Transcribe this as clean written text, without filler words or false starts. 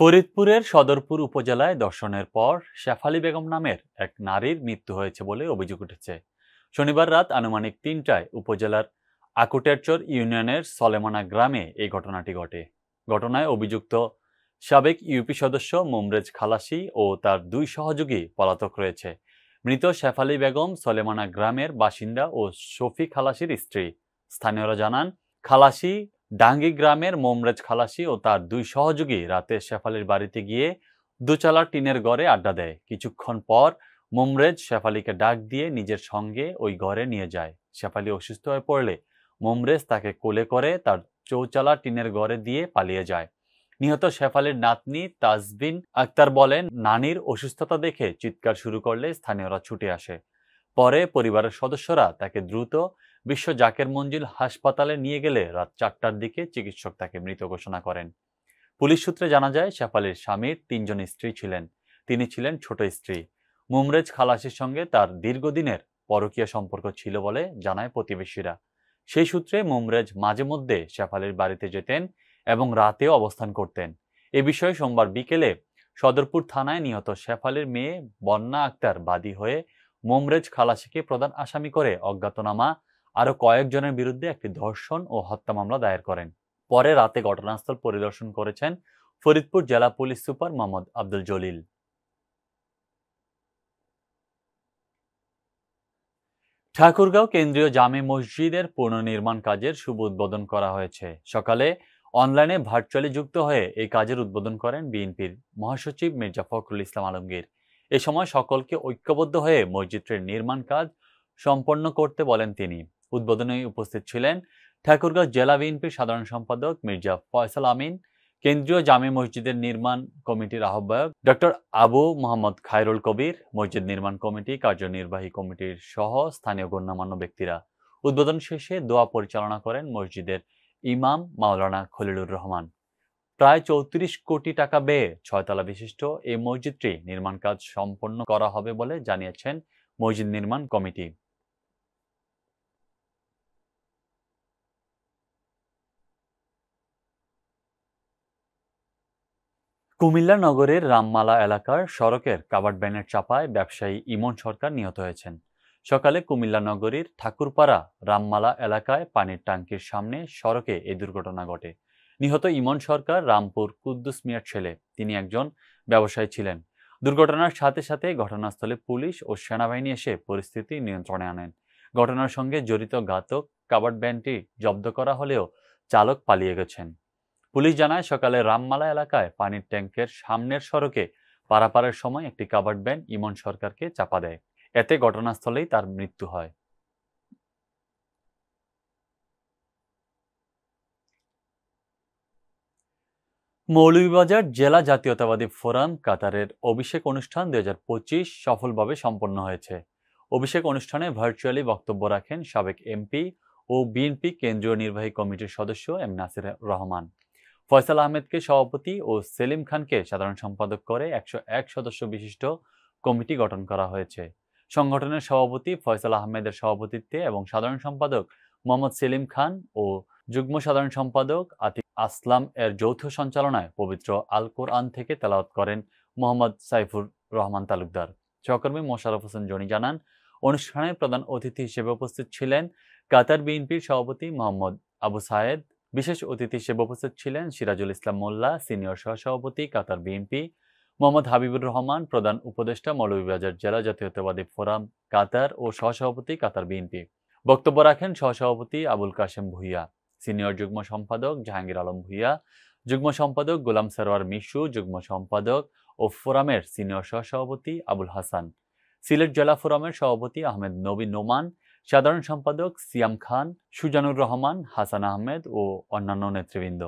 ফরিদপুরের সদরপুর উপজেলায় ধর্ষণের পর শেফালী বেগম নামের এক নারীর মৃত্যু হয়েছে বলে অভিযোগ উঠেছে। শনিবার রাত আনুমানিক ৩টায় উপজেলার আকুটেরচর ইউনিয়নের সলেমানা গ্রামে এই ঘটনাটি ঘটে। ঘটনায় অভিযুক্ত সাবেক ইউপি সদস্য মোমরেজ খালাসি ও তার দুই সহযোগী পলাতক রয়েছে। মৃত শেফালী বেগম সলেমানা গ্রামের বাসিন্দা ও শফি খালাসির স্ত্রী। স্থানীয়রা জানান, খালাসি ডাঙ্গি গ্রামের মোমরেজ খালাসি ও তার দুই সহযোগী রাতে শেফালির বাড়িতে গিয়ে দোচালা টিনের ঘরে আড্ডা দেয়। কিছুক্ষণ পর মোমরেজ শেফালিকে ডাক দিয়ে নিজের সঙ্গে ওই ঘরে নিয়ে যায়। শেফালি অসুস্থ হয়ে পড়লে মোমরেজ তাকে কোলে করে তার চৌচালা টিনের ঘরে দিয়ে পালিয়ে যায়। নিহত শেফালির নাতনি তাজবিন আক্তার বলেন, নানির অসুস্থতা দেখে চিৎকার শুরু করলে স্থানীয়রা ছুটে আসে। পরে পরিবারের সদস্যরা তাকে দ্রুত বিশ্ব জাকের মঞ্জিল হাসপাতালে নিয়ে গেলে রাত 4টার দিকে চিকিৎসক তাকে মৃত ঘোষণা করেন। পুলিশ সূত্রে জানা যায়, শেফালির স্বামীর 3জন স্ত্রী ছিলেন। তিনি ছিলেন ছোট স্ত্রী। মোমরেজ খালাসির সঙ্গে তার দীর্ঘদিনের পরকীয়া সম্পর্ক ছিল বলে জানায় প্রতিবেশীরা। সেই সূত্রে মোমরেজ মাঝে মধ্যে শেফালির বাড়িতে যেতেন এবং রাতেও অবস্থান করতেন। এ বিষয়ে সোমবার বিকেলে সদরপুর থানায় নিহত শেফালির মেয়ে বন্যা আক্তার বাদী হয়ে মোমরেজ খালাসিকে প্রধান আসামি করে অজ্ঞাতনামা আরও কয়েকজনের বিরুদ্ধে একটি ধর্ষণ ও হত্যা মামলা দায়ের করেন। পরে রাতে ঘটনাস্থল পরিদর্শন করেছেন ফরিদপুর জেলা পুলিশ সুপার মোহাম্মদ আব্দুল জলিল। ঠাকুরগাঁও কেন্দ্রীয় জামে মসজিদের পুনর্নির্মাণ কাজের শুভ উদ্বোধন করা হয়েছে। সকালে অনলাইনে ভার্চুয়ালি যুক্ত হয়ে এই কাজের উদ্বোধন করেন বিএনপির মহাসচিব মির্জা ফখরুল ইসলাম আলমগীর। এ সময় সকলকে ঐক্যবদ্ধ হয়ে মসজিদটির নির্মাণ কাজ সম্পন্ন করতে বলেন তিনি। উদ্বোধনে উপস্থিত ছিলেন ঠাকুরগাঁও জেলা বিএনপির সাধারণ সম্পাদক মির্জা ফয়সাল আমিন, কেন্দ্রীয় জামে মসজিদের নির্মাণ কমিটির আহ্বায়ক ডক্টর আবু মোহাম্মদ খায়রুল কবির, মসজিদ নির্মাণ কমিটি কার্যনির্বাহী কমিটির সহ স্থানীয় গণ্যমান্য ব্যক্তিরা। উদ্বোধন শেষে দোয়া পরিচালনা করেন মসজিদের ইমাম মাওলানা খলিলুর রহমান। প্রায় 34 কোটি টাকা ব্যয়ে 6 তলা বিশিষ্ট এই মসজিদটি নির্মাণ কাজ সম্পন্ন করা হবে বলে জানিয়েছেন মসজিদ নির্মাণ কমিটি। কুমিল্লা নগরের রামমালা এলাকার সড়কের কাভার্ড ভ্যানের চাপায় ব্যবসায়ী ইমন সরকার নিহত হয়েছেন। সকালে কুমিল্লা নগরীর ঠাকুরপাড়া রামমালা এলাকায় পানির ট্যাঙ্কির সামনে সড়কে এই দুর্ঘটনা ঘটে। নিহত ইমন সরকার রামপুর কুদ্দুস মিয়ার ছেলে। তিনি একজন ব্যবসায়ী ছিলেন। দুর্ঘটনার সাথে সাথে ঘটনাস্থলে পুলিশ ও সেনাবাহিনী এসে পরিস্থিতি নিয়ন্ত্রণে আনেন। ঘটনার সঙ্গে জড়িত ঘাতক কাভার্ড ভ্যানটি জব্দ করা হলেও চালক পালিয়ে গেছেন। পুলিশ জানায়, সকালে রামমালা এলাকায় পানির ট্যাঙ্কের সামনের সড়কে পারাপারের সময় একটি কাভার্ড ভ্যান ইমন সরকারকে চাপা দেয়। এতে ঘটনাস্থলেই তার মৃত্যু হয়। মৌলভীবাজার জেলা জাতীয়তাবাদী ফোরাম কাতারের অভিষেক অনুষ্ঠান 2025 সফলভাবে সম্পন্ন হয়েছে। অভিষেক অনুষ্ঠানে ভার্চুয়ালি বক্তব্য রাখেন সাবেক এমপি ও বিএনপি কেন্দ্রীয় নির্বাহী কমিটির সদস্য এম নাসির রহমান। ফয়সাল আহমেদকে সভাপতি ও সেলিম খানকে সাধারণ সম্পাদক করে 101 সদস্য বিশিষ্ট কমিটি গঠন করা হয়েছে। সংগঠনের সভাপতি ফয়সাল আহমেদের সভাপতিত্বে এবং সাধারণ সম্পাদক মোহাম্মদ সেলিম খান ও যুগ্ম সাধারণ সম্পাদক আতিক আসলাম এর যৌথ সঞ্চালনায় পবিত্র আল কোরআন থেকে তেলাওয়াত করেন মোহাম্মদ সাইফুর রহমান তালুকদার। সহকর্মী মোশাররফ হোসেন জনি জানান, অনুষ্ঠানে প্রধান অতিথি হিসেবে উপস্থিত ছিলেন কাতার বিএনপির সভাপতি মোহাম্মদ আবু সায়েদ। বিশেষ অতিথি হিসেবে উপস্থিত ছিলেন সিরাজুল ইসলাম মোল্লা, সিনিয়র সহসভাপতি কাতার বিএনপি, মোহাম্মদ হাবিবুর রহমান, প্রধান উপদেষ্টা মৌলভীবাজার জেলা জাতীয়তাবাদী ফোরাম কাতার ও সহসভাপতি কাতার বিএনপি। বক্তব্য রাখেন সহসভাপতি আবুল কাশেম ভুইয়া, সিনিয়র যুগ্ম সম্পাদক জাহাঙ্গীর আলম ভুইয়া, যুগ্ম সম্পাদক গোলাম সরওয়ার মিশু, যুগ্ম সম্পাদক ও ফোরামের সিনিয়র সহসভাপতি আবুল হাসান, সিলেট জেলা ফোরামের সভাপতি আহমেদ নবী নোমান, সাধারণ সম্পাদক সিয়াম খান, সুজানুর রহমান, হাসান আহমেদ ও অন্যান্য নেতৃবৃন্দ।